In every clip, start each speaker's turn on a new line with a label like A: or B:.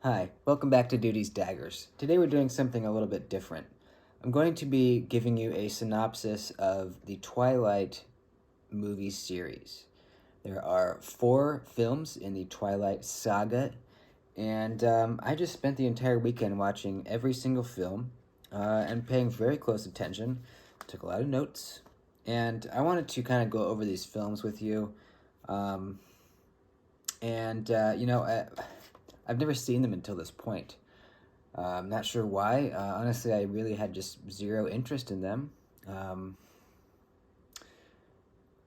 A: Hi, welcome back to Duty's Daggers. Today we're doing something a little bit different. I'm going to be giving you a synopsis of the Twilight movie series. There are 4 films in the Twilight saga, and I just spent the entire weekend watching every single film and paying very close attention. Took a lot of notes, and I wanted to kind of go over these films with you. Um, and, I've never seen them until this point. I'm not sure why. Honestly, I really had just zero interest in them. Um,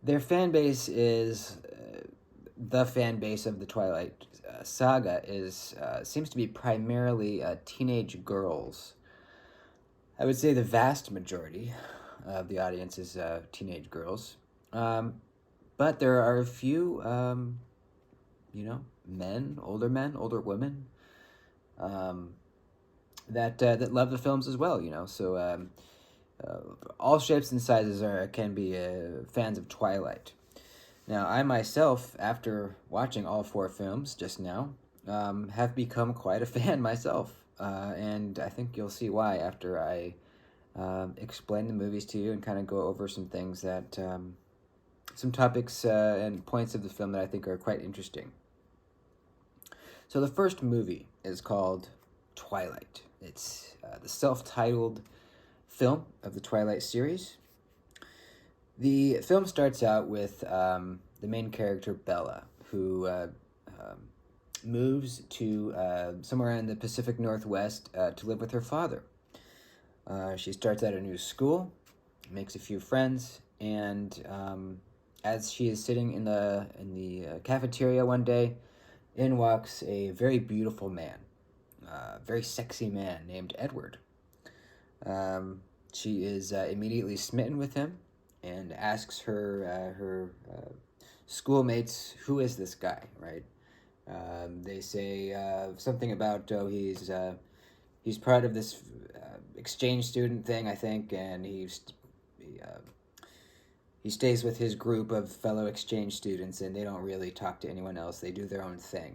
A: their fan base is the fan base of the Twilight saga is seems to be primarily teenage girls. I would say the vast majority of the audience is teenage girls, um, but there are a few, men, older women. Um, that love the films as well. Uh, all shapes and sizes can be fans of Twilight. Now, I myself, after watching all 4 films just now, have become quite a fan myself, and I think you'll see why after I explain the movies to you and kind of go over some things that some topics and points of the film that I think are quite interesting. So the first movie is called Twilight. It's the self-titled film of the Twilight series. The film starts out with the main character, Bella, who moves to somewhere in the Pacific Northwest to live with her father. She starts at a new school, makes a few friends, and as she is sitting in the cafeteria one day, in walks a very beautiful man, very sexy man named Edward. She is immediately smitten with him and asks her schoolmates, "Who is this guy?" Right? They say something about he's part of this exchange student thing, I think, and he stays with his group of fellow exchange students, and they don't really talk to anyone else. They do their own thing.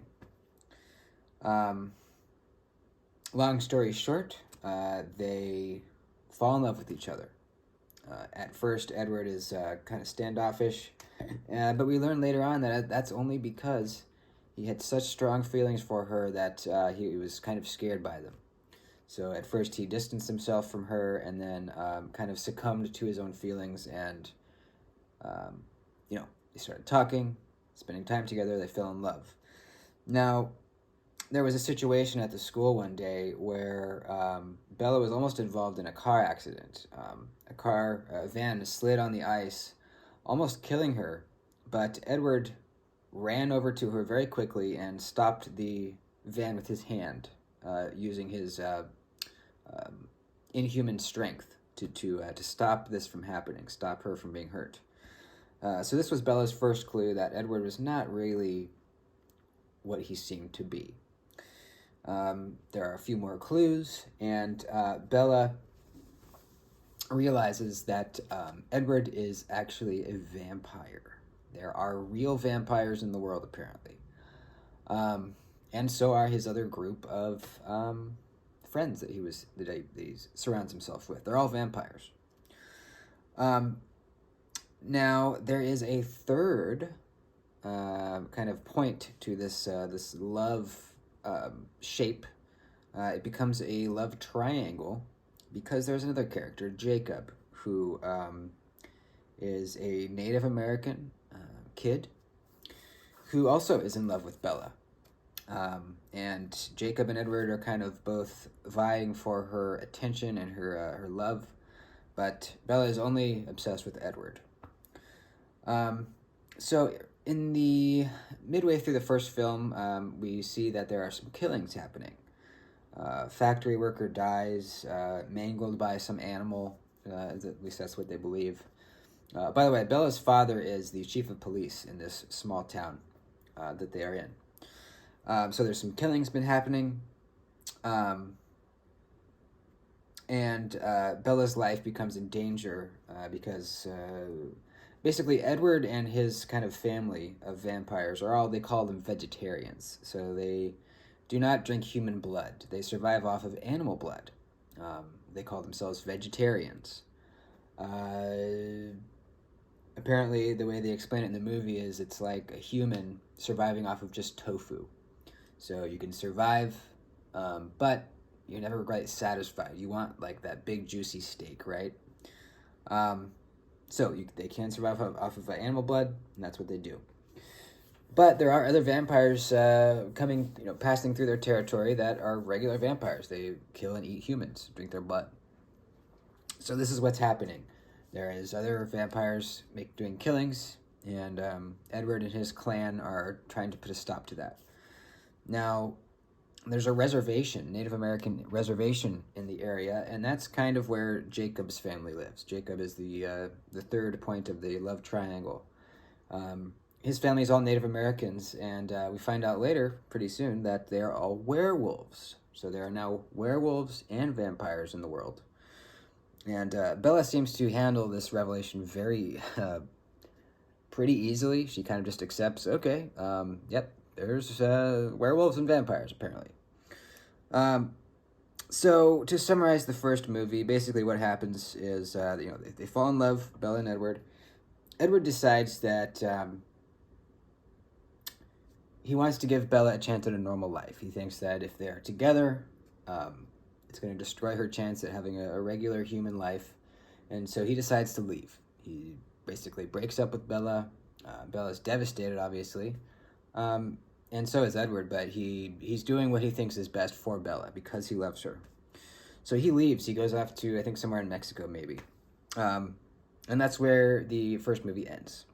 A: Um, Long story short, they fall in love with each other. At first, Edward is kind of standoffish, but we learn later on that that's only because he had such strong feelings for her that he was kind of scared by them. So at first, he distanced himself from her, and then kind of succumbed to his own feelings, and um, they started talking, spending time together. They fell in love. Now, there was a situation at the school one day where Bella was almost involved in a car accident. A van slid on the ice, almost killing her, but Edward ran over to her very quickly and stopped the van with his hand, using his inhuman strength to stop this from happening, stop her from being hurt. So this was Bella's first clue that Edward was not really what he seemed to be. There are a few more clues, and Bella realizes that Edward is actually a vampire. There are real vampires in the world, apparently. And so are his other group of friends that he surrounds himself with. They're all vampires. Now, there is a third kind of point to this love shape. It becomes a love triangle because there's another character, Jacob, who is a Native American kid who also is in love with Bella. And Jacob and Edward are kind of both vying for her attention and her love, but Bella is only obsessed with Edward. So in the midway through the first film, we see that there are some killings happening. Factory worker dies, mangled by some animal. At least that's what they believe. By the way, Bella's father is the chief of police in this small town that they are in. So there's some killings been happening. And Bella's life becomes in danger because basically Edward and his kind of family of vampires they call them vegetarians. So they do not drink human blood. They survive off of animal blood. They call themselves vegetarians. Apparently, the way they explain it in the movie is it's like a human surviving off of just tofu. So you can survive, but you're never quite satisfied. You want like that big juicy steak, right? They can survive off of animal blood, and that's what they do. But there are other vampires passing through their territory that are regular vampires. They kill and eat humans, drink their blood. So this is what's happening. There is other vampires doing killings, and Edward and his clan are trying to put a stop to that. Now, there's a reservation, Native American reservation in the area, and that's kind of where Jacob's family lives. Jacob is the third point of the love triangle. His family is all Native Americans, and we find out later, pretty soon, that they're all werewolves. So there are now werewolves and vampires in the world. And Bella seems to handle this revelation pretty easily. She kind of just accepts, okay, yep, there's werewolves and vampires, apparently. So to summarize the first movie, basically what happens is, they fall in love, Bella and Edward. Edward decides that he wants to give Bella a chance at a normal life. He thinks that if they're together, it's going to destroy her chance at having a regular human life. And so he decides to leave. He basically breaks up with Bella. Bella's devastated, obviously. And so is Edward, but he's doing what he thinks is best for Bella because he loves her. So he leaves. He goes off to, I think, somewhere in Mexico, maybe. And that's where the first movie ends.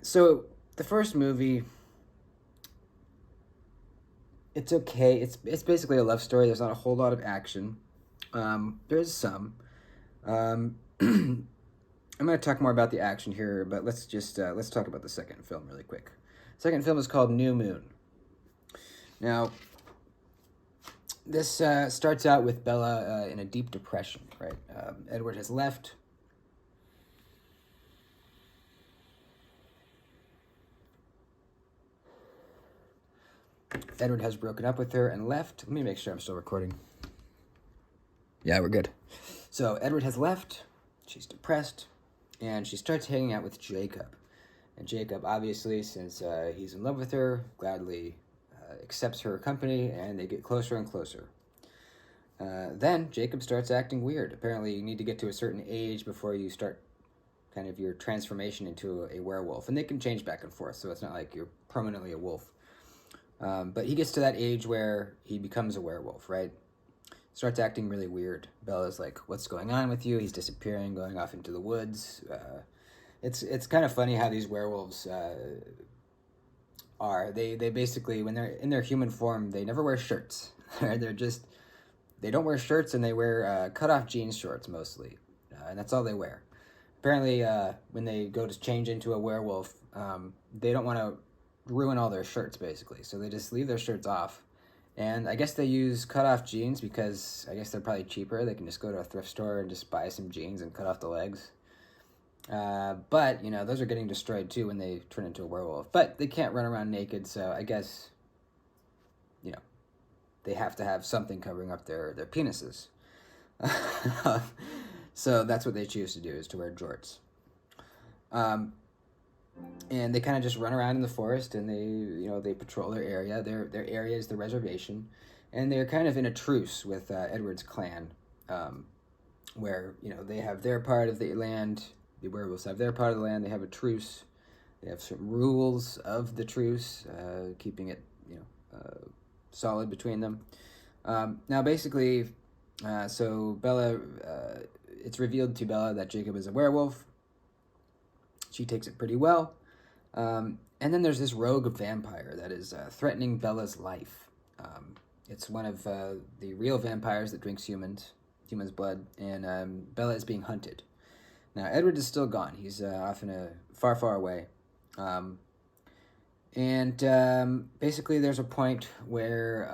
A: So the first movie, it's okay. It's basically a love story. There's not a whole lot of action. There's some. I'm going to talk more about the action here, but let's talk about the second film really quick. Second film is called New Moon. Now, this starts out with Bella in a deep depression, right? Edward has left. Edward has broken up with her and left. Let me make sure I'm still recording. Yeah, we're good. So Edward has left. She's depressed. And she starts hanging out with Jacob. And Jacob, obviously, since he's in love with her, gladly accepts her company, and they get closer and closer. Then Jacob starts acting weird. Apparently, you need to get to a certain age before you start kind of your transformation into a werewolf. And they can change back and forth, so it's not like you're permanently a wolf. But he gets to that age where he becomes a werewolf, right? Starts acting really weird. Bella's like, what's going on with you? He's disappearing, going off into the woods. It's kind of funny how these werewolves are. They basically, when they're in their human form, they never wear shirts. They don't wear shirts, and they wear cut-off jeans shorts mostly. And that's all they wear. Apparently, when they go to change into a werewolf, they don't want to ruin all their shirts, basically. So they just leave their shirts off. And I guess they use cut-off jeans because I guess they're probably cheaper. They can just go to a thrift store and just buy some jeans and cut off the legs. But, those are getting destroyed too when they turn into a werewolf. But they can't run around naked, so I guess, they have to have something covering up their penises. So that's what they choose to do, is to wear jorts. And they kind of just run around in the forest, and they patrol their area. Their area is the reservation, and they're kind of in a truce with Edward's clan, where they have their part of the land. The werewolves have their part of the land. They have a truce. They have certain rules of the truce, keeping it solid between them. Now, basically, so Bella, it's revealed to Bella that Jacob is a werewolf. She takes it pretty well. And then there's this rogue vampire that is threatening Bella's life. It's one of the real vampires that drinks humans' blood, and Bella is being hunted. Now, Edward is still gone. He's off in a far, far away. Basically, there's a point where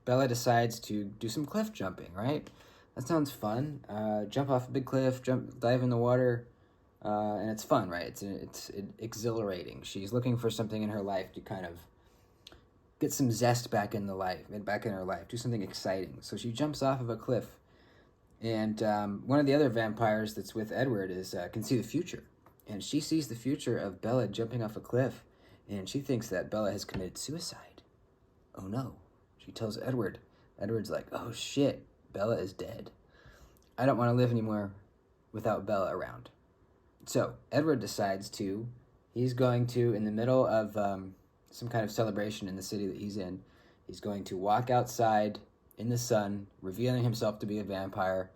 A: Bella decides to do some cliff jumping, right? That sounds fun. Jump off a big cliff, dive in the water. And it's fun, right? It's exhilarating. She's looking for something in her life to kind of get some zest back in her life, do something exciting. So she jumps off of a cliff, and one of the other vampires that's with Edward can see the future, and she sees the future of Bella jumping off a cliff, and she thinks that Bella has committed suicide. Oh no. She tells Edward. Edward's like, oh shit, Bella is dead. I don't want to live anymore without Bella around. So Edward decides he's going to, in the middle of some kind of celebration in the city that he's in, he's going to walk outside in the sun, revealing himself to be a vampire,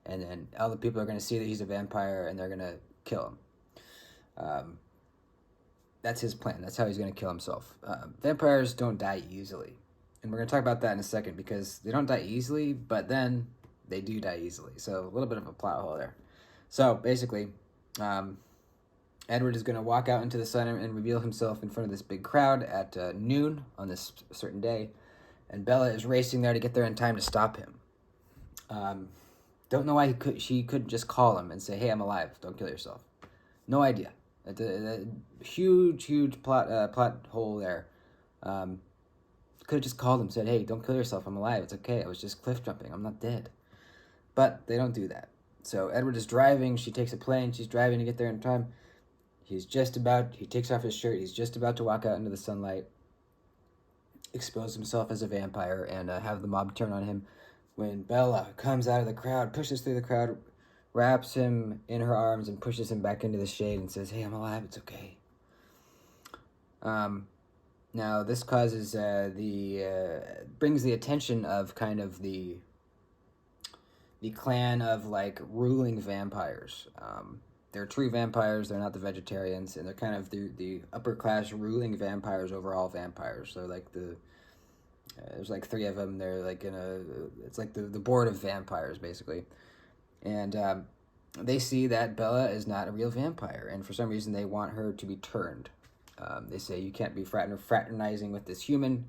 A: and then all the people are going to see that he's a vampire, and they're going to kill him. That's his plan. That's how he's going to kill himself. Vampires don't die easily. And we're going to talk about that in a second, because they don't die easily, but then they do die easily. So a little bit of a plot hole there. So basically, Edward is going to walk out into the sun and reveal himself in front of this big crowd at noon on this certain day. And Bella is racing there to get there in time to stop him. Don't know why she couldn't just call him and say, hey, I'm alive. Don't kill yourself. No idea. A huge plot hole there. Could have just called him and said, hey, don't kill yourself. I'm alive. It's okay. I was just cliff jumping. I'm not dead. But they don't do that. So Edward is driving. She takes a plane. She's driving to get there in time. He takes off his shirt. He's just about to walk out into the sunlight, expose himself as a vampire, and have the mob turn on him. When Bella comes out of the crowd, pushes through the crowd, wraps him in her arms, and pushes him back into the shade and says, hey, I'm alive. It's okay. Now, this causes brings the attention of kind of the clan of, like, ruling vampires. They're true vampires, they're not the vegetarians, and they're kind of the upper-class ruling vampires over all vampires. So, like, there's, like, 3 of them. They're, like, it's like the board of vampires, basically. And they see that Bella is not a real vampire, and for some reason they want her to be turned. They say you can't be fraternizing with this human.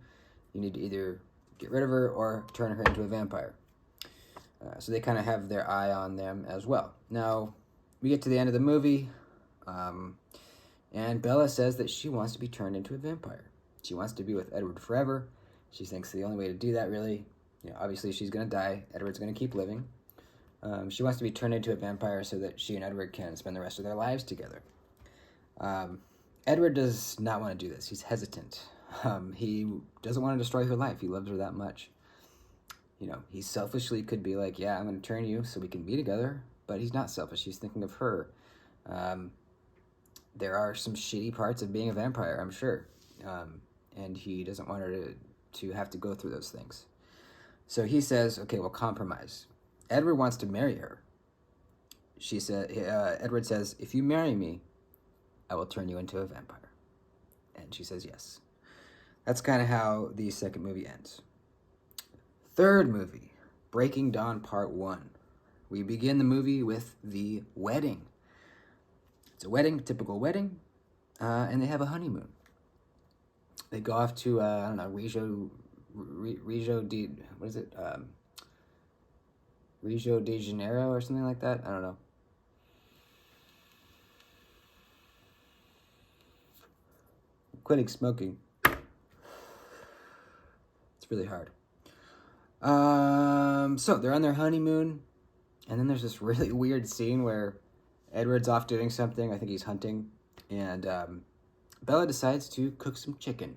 A: You need to either get rid of her or turn her into a vampire. So they kind of have their eye on them as well. Now, we get to the end of the movie, and Bella says that she wants to be turned into a vampire. She wants to be with Edward forever. She thinks the only way to do that, really, obviously she's going to die. Edward's going to keep living. She wants to be turned into a vampire so that she and Edward can spend the rest of their lives together. Edward does not want to do this. He's hesitant. He doesn't want to destroy her life. He loves her that much. He selfishly could be like, yeah, I'm going to turn you so we can be together. But he's not selfish. He's thinking of her. There are some shitty parts of being a vampire, I'm sure. And he doesn't want her to have to go through those things. So he says, okay, we'll compromise. Edward wants to marry her. Edward says, if you marry me, I will turn you into a vampire. And she says yes. That's kind of how the second movie ends. Third movie, Breaking Dawn Part 1. We begin the movie with the wedding. It's a wedding, typical wedding, and they have a honeymoon. They go off to, Rio de Janeiro or something like that? I don't know. Quitting smoking. It's really hard. So they're on their honeymoon, and then there's this really weird scene where Edward's off doing something. I think he's hunting, and Bella decides to cook some chicken.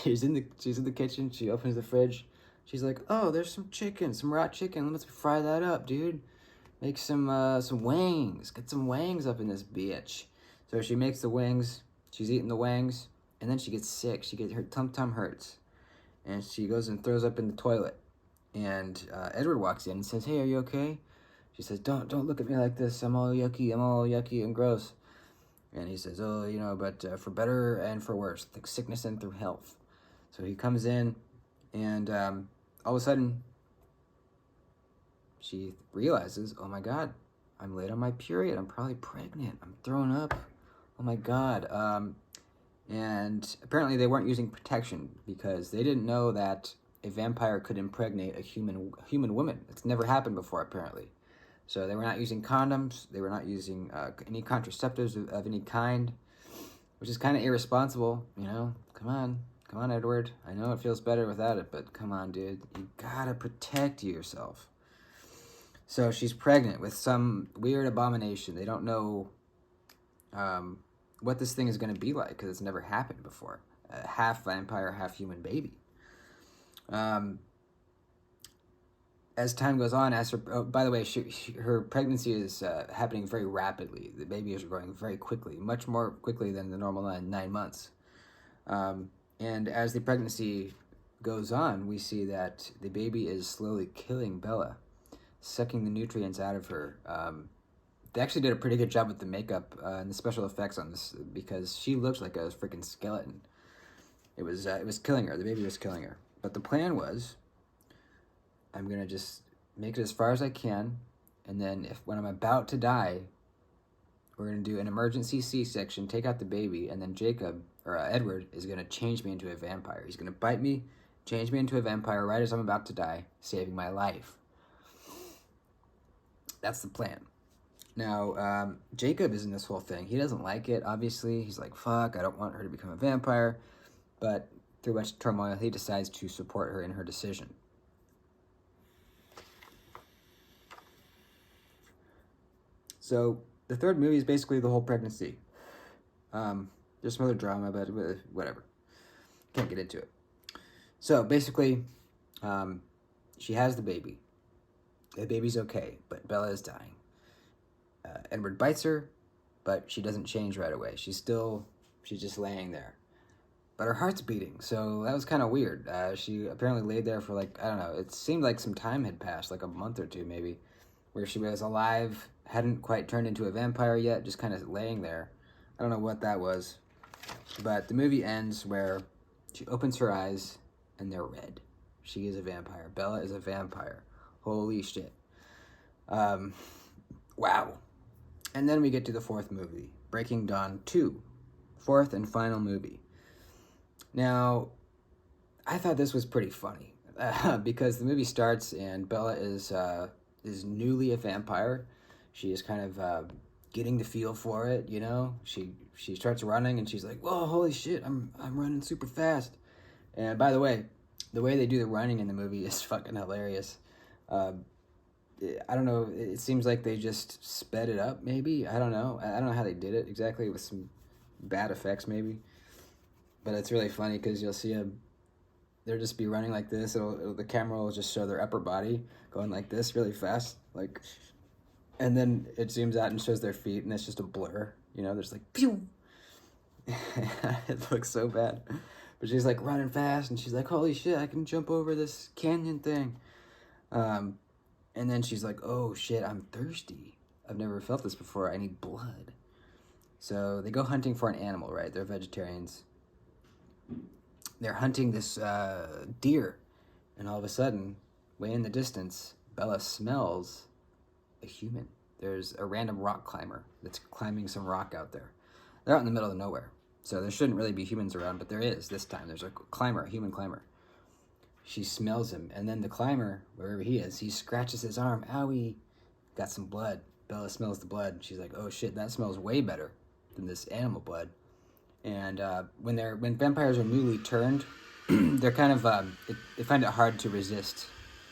A: She's in the kitchen. She opens the fridge. She's like, "Oh, there's some chicken, some raw chicken. Let's fry that up, dude. Make some wings. Get some wings up in this bitch." So she makes the wings. She's eating the wings, and then she gets sick. Her tum hurts, and she goes and throws up in the toilet. And Edward walks in and says, "Hey, are you okay?" She says, Don't look at me like this. I'm all yucky and gross." And he says, "Oh, but for better and for worse, like sickness and through health." So he comes in, and all of a sudden, she realizes, "Oh my God, I'm late on my period. I'm probably pregnant. I'm throwing up. Oh my God." And apparently they weren't using protection because they didn't know that a vampire could impregnate a human woman. It's never happened before, apparently. So they were not using condoms. They were not using any contraceptives of any kind, which is kind of irresponsible. Come Come on, Edward. I know it feels better without it, but come on, dude. You gotta protect yourself. So she's pregnant with some weird abomination. They don't know what this thing is going to be like because it's never happened before. A half vampire, half human baby. As time goes on, by the way, her pregnancy is happening very rapidly. The baby is growing very quickly, much more quickly than the normal 9 months. And as the pregnancy goes on, we see that the baby is slowly killing Bella, sucking the nutrients out of her. They actually did a pretty good job with the makeup and the special effects on this because she looked like a freaking skeleton. It was killing her. The baby was killing her. But the plan was, I'm gonna just make it as far as I can, and then when I'm about to die, we're gonna do an emergency C-section, take out the baby, and then Edward is gonna change me into a vampire. He's gonna bite me, change me into a vampire right as I'm about to die, saving my life. That's the plan. Now, Jacob is in this whole thing. He doesn't like it, obviously. He's like, fuck, I don't want her to become a vampire. But through much turmoil, he decides to support her in her decision. So, the third movie is basically the whole pregnancy. There's some other drama, but whatever. Can't get into it. So, basically, she has the baby. The baby's okay, but Bella is dying. Edward bites her, but she doesn't change right away. She's just laying there. But her heart's beating, so that was kind of weird. She apparently laid there for I don't know, it seemed like some time had passed, like a month or two maybe, where she was alive, hadn't quite turned into a vampire yet, just kind of laying there. I don't know what that was. But the movie ends where she opens her eyes, and they're red. She is a vampire. Bella is a vampire. Holy shit. Wow. And then we get to the fourth movie, Breaking Dawn 2. Fourth and final movie. Now, I thought this was pretty funny because the movie starts and Bella is newly a vampire. She is kind of getting the feel for it, you know. She starts running and she's like, "Whoa, holy shit! I'm running super fast." And by the way they do the running in the movie is fucking hilarious. I don't know. It seems like they just sped it up. Maybe I don't know. I don't know how they did it exactly with some bad effects maybe. But it's really funny because you'll see they'll just be running like this. The camera will just show their upper body going like this really fast, and then it zooms out and shows their feet, and it's just a blur. You know, there's pew. It looks so bad, but she's running fast, and she's like, "Holy shit, I can jump over this canyon thing." And then she's like, "Oh shit, I'm thirsty. I've never felt this before. I need blood." So they go hunting for an animal, right? They're vegetarians. They're hunting this deer, and all of a sudden, way in the distance, Bella smells a human. There's a random rock climber that's climbing some rock out there. They're out in the middle of nowhere, so there shouldn't really be humans around, but there is this time. There's a human climber. She smells him, and then the climber, wherever he is, he scratches his arm. Owie! Got some blood. Bella smells the blood. She's like, "Oh shit, that smells way better than this animal blood." And when vampires are newly turned, they're kind of they find it hard to resist,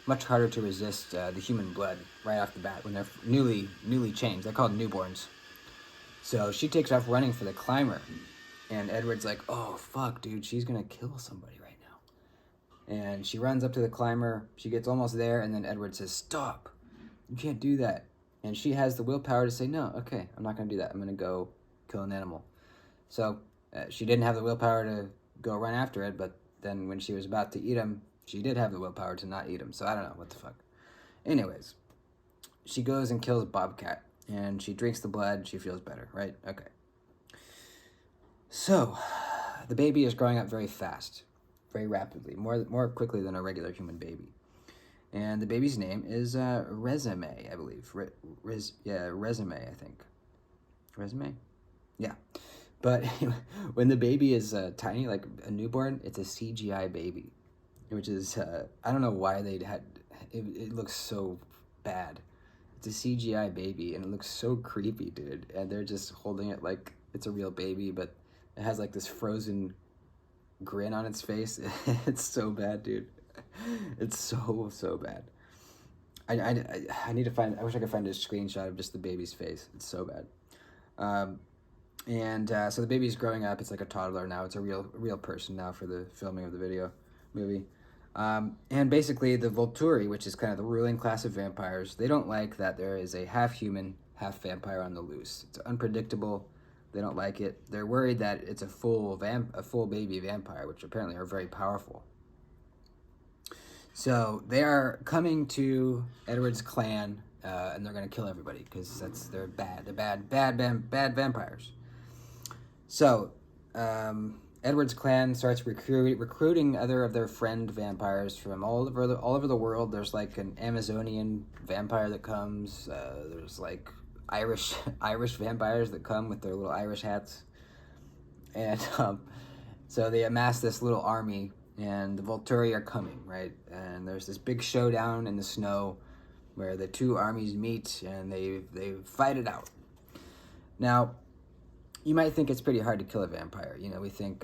A: much harder to resist the human blood right off the bat when they're newly changed. They're called newborns. So she takes off running for the climber, and Edward's like, "Oh fuck, dude, she's gonna kill somebody right now." And she runs up to the climber. She gets almost there, and then Edward says, "Stop! You can't do that." And she has the willpower to say, "No, okay, I'm not gonna do that. I'm gonna go kill an animal." So she didn't have the willpower to go run after it, but then when she was about to eat him, she did have the willpower to not eat him. So I don't know, what the fuck. Anyways, she goes and kills Bobcat, and she drinks the blood. She feels better, right? Okay. So the baby is growing up very fast, very rapidly, more quickly than a regular human baby. And the baby's name is Resume, I believe. Resume, I think. Resume? Yeah. But when the baby is tiny, like a newborn, it's a CGI baby, which is, I don't know why it looks so bad. It's a CGI baby, and it looks so creepy, dude. And they're just holding it like it's a real baby, but it has this frozen grin on its face. It's so bad, dude. It's so bad. I need to find. I wish I could find a screenshot of just the baby's face. It's so bad. So the baby's growing up. It's like a toddler now. It's a real person now for the filming of the movie. And basically the Volturi, which is kind of the ruling class of vampires, they don't like that there is a half human, half vampire on the loose. It's unpredictable. They don't like it. They're worried that it's a full baby vampire, which apparently are very powerful. So they are coming to Edward's clan, and they're going to kill everybody because they're bad. They're bad vampires. So Edward's clan starts recruiting other of their friend vampires from all over the world. There's like an Amazonian vampire that comes. There's like Irish vampires that come with their little Irish hats, and so they amass this little army, and the Volturi are coming, right? And there's this big showdown in the snow where the two armies meet and they fight it out. Now, you might think it's pretty hard to kill a vampire. You know, we think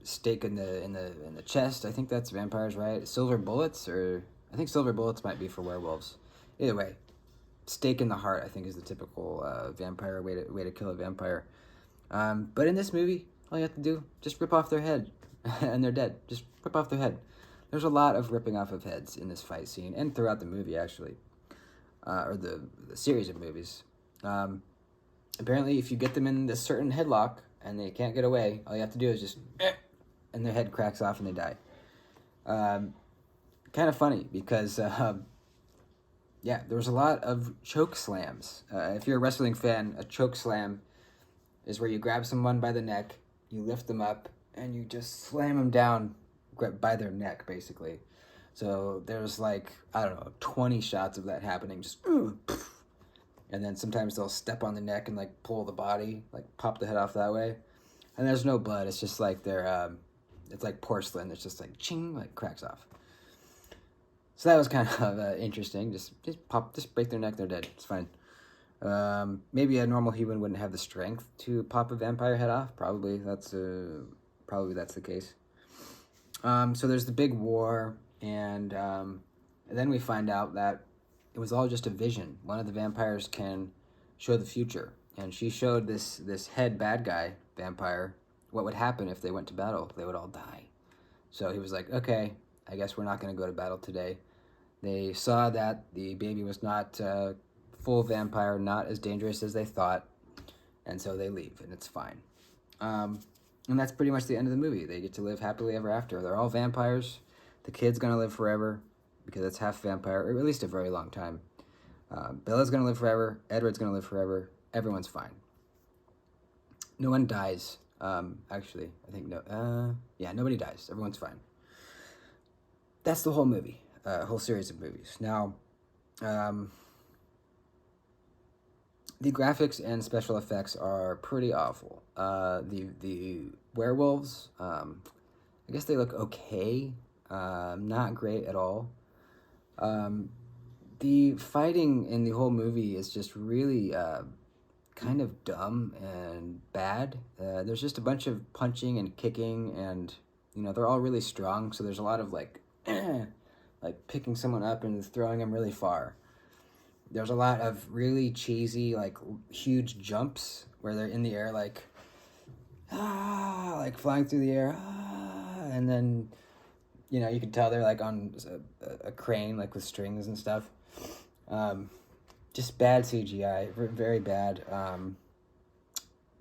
A: stake in the chest. I think that's vampires, right? Silver bullets, or I think silver bullets might be for werewolves. Either way, stake in the heart, I think, is the typical vampire way to kill a vampire. But in this movie, all you have to do, just rip off their head, and they're dead. Just rip off their head. There's a lot of ripping off of heads in this fight scene, and throughout the movie, actually, or the series of movies. Apparently, if you get them in this certain headlock and they can't get away, all you have to do is just, and their head cracks off and they die. Kind of funny because, yeah, there was a lot of choke slams. If you're a wrestling fan, a choke slam is where you grab someone by the neck, you lift them up, and you just slam them down by their neck, basically. So there's like, I don't know, 20 shots of that happening, just, and then sometimes they'll step on the neck and like pull the body, like pop the head off that way. And there's no blood. It's just like it's like porcelain. It's just like ching, like cracks off. So that was kind of interesting. Just break their neck, they're dead. It's fine. Maybe a normal human wouldn't have the strength to pop a vampire head off. Probably that's the case. So there's the big war, and then we find out that it was all just a vision. One of the vampires can show the future, and she showed this head bad guy vampire what would happen if they went to battle. They would all die. So he was like, okay, I guess we're not going to go to battle today. They saw that the baby was not full vampire, not as dangerous as they thought, and so they leave, and it's fine. And that's pretty much the end of the movie. They get to live happily ever after. They're all vampires. The kid's going to live forever, because it's half vampire, or at least a very long time. Bella's going to live forever. Edward's going to live forever. Everyone's fine. No one dies. Actually, I think no. Yeah, nobody dies. Everyone's fine. That's the whole movie. Whole series of movies. Now, the graphics and special effects are pretty awful. The werewolves, I guess they look okay. Not great at all. The fighting in the whole movie is just really kind of dumb and bad. There's just a bunch of punching and kicking, and they're all really strong, so there's a lot of like picking someone up and throwing them really far. There's a lot of really cheesy, like huge jumps where they're in the air, like flying through the air, and then you can tell they're like on a crane, like with strings and stuff. Just bad CGI, very bad.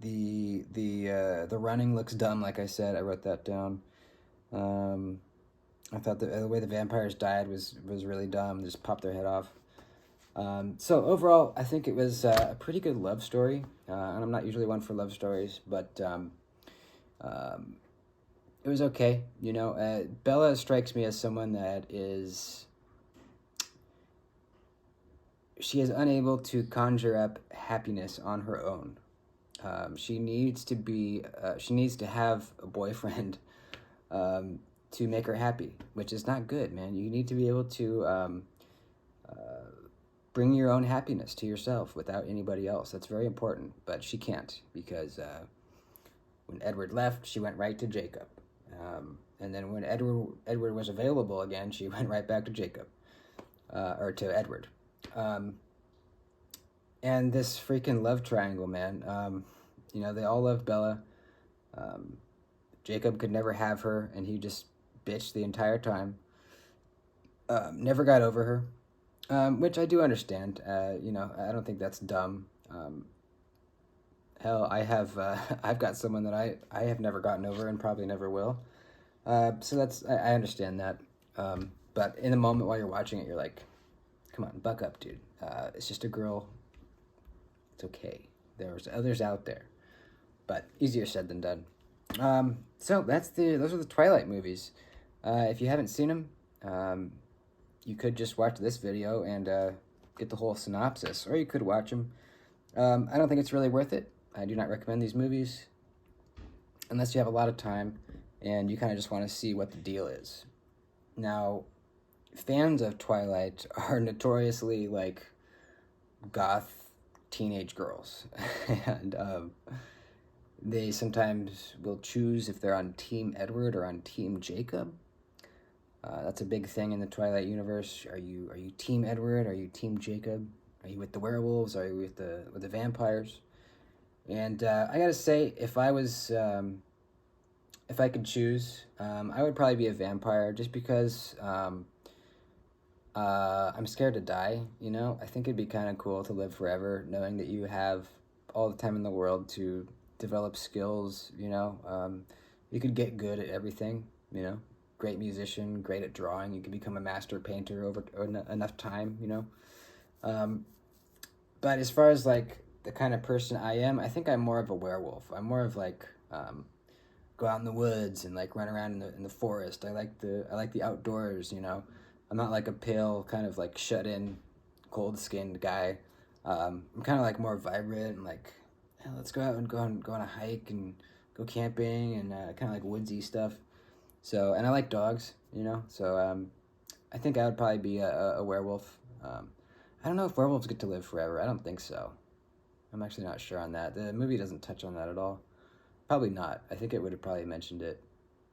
A: The running looks dumb, like I said. I wrote that down. I thought the way the vampires died was really dumb. They just popped their head off. So overall, I think it was a pretty good love story. And I'm not usually one for love stories, but it was okay. Bella strikes me as someone that she is unable to conjure up happiness on her own. She needs to have a boyfriend to make her happy, which is not good, man. You need to be able to bring your own happiness to yourself without anybody else. That's very important, but she can't, because when Edward left, she went right to Jacob, And then when Edward was available again, she went right back to Jacob, or to Edward. And this freaking love triangle, man. They all love Bella. Jacob could never have her, and he just bitched the entire time. Never got over her, which I do understand. I don't think that's dumb. Hell, I've got someone that I have never gotten over and probably never will. So I understand that. But in the moment while you're watching it, you're like, come on, buck up, dude. It's just a girl. It's okay. There's others out there, but easier said than done. So those are the Twilight movies. If you haven't seen them, you could just watch this video and get the whole synopsis, or you could watch them. I don't think it's really worth it. I do not recommend these movies unless you have a lot of time and you kind of just want to see what the deal is. Now, fans of Twilight are notoriously like goth teenage girls, and they sometimes will choose if they're on Team Edward or on Team Jacob. That's a big thing in the Twilight universe. Are you Team Edward? Are you Team Jacob? Are you with the werewolves? Are you with the vampires? And I gotta say, if I could choose, I would probably be a vampire, just because I'm scared to die. I think it'd be kind of cool to live forever, knowing that you have all the time in the world to develop skills. You could get good at everything. Great musician, great at drawing. You could become a master painter over enough time. But as far as like the kind of person I am, I think I'm more of a werewolf. I'm more of like go out in the woods and like run around in the forest. I like the outdoors. I'm not like a pale, kind of like shut in, cold skinned guy. I'm kind of like more vibrant and like, hey, let's go out and go on a hike and go camping and kind of like woodsy stuff. So, and I like dogs, so I think I would probably be a werewolf. I don't know if werewolves get to live forever. I don't think so. I'm actually not sure on that. The movie doesn't touch on that at all. Probably not. I think it would have probably mentioned it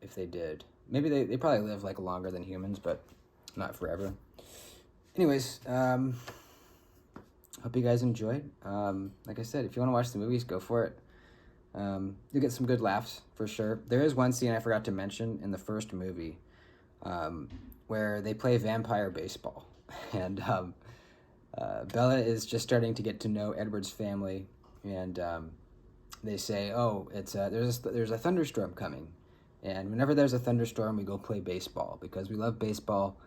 A: if they did. Maybe they probably live like longer than humans, but not forever. Anyways, hope you guys enjoyed. Like I said, if you want to watch the movies, go for it. You'll get some good laughs for sure. There is one scene I forgot to mention in the first movie, where they play vampire baseball, and Bella is just starting to get to know Edward's family, and they say, "Oh, there's a thunderstorm coming, and whenever there's a thunderstorm, we go play baseball because we love baseball,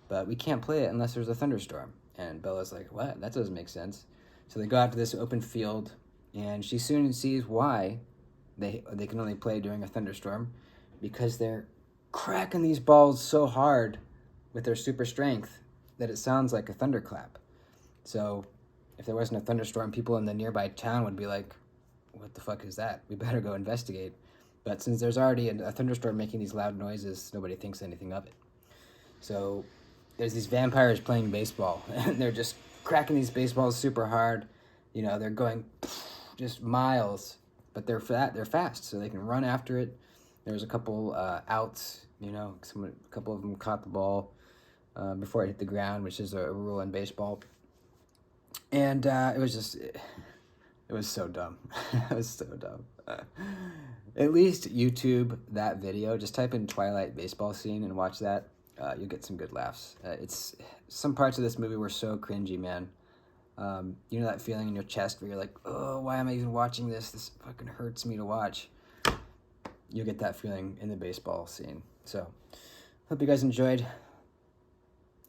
A: but we can't play it unless there's a thunderstorm." And Bella's like, "What? That doesn't make sense." So they go out to this open field, and she soon sees why they can only play during a thunderstorm, because they're cracking these balls so hard with their super strength that it sounds like a thunderclap. So if there wasn't a thunderstorm, people in the nearby town would be like, what the fuck is that? We better go investigate. But since there's already a thunderstorm making these loud noises, nobody thinks anything of it. So there's these vampires playing baseball, and they're just cracking these baseballs super hard. They're going just miles, but they're fast, so they can run after it. There was a couple outs, a couple of them caught the ball before it hit the ground, which is a rule in baseball. And it was so dumb. It was so dumb. At least YouTube that video. Just type in Twilight baseball scene and watch that. You'll get some good laughs. Some parts of this movie were so cringy, man. That feeling in your chest where you're like, oh, why am I even watching this? This fucking hurts me to watch. You'll get that feeling in the baseball scene. So, hope you guys enjoyed.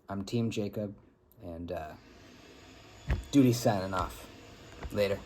A: I'm Team Jacob, and Duty signing off. Later.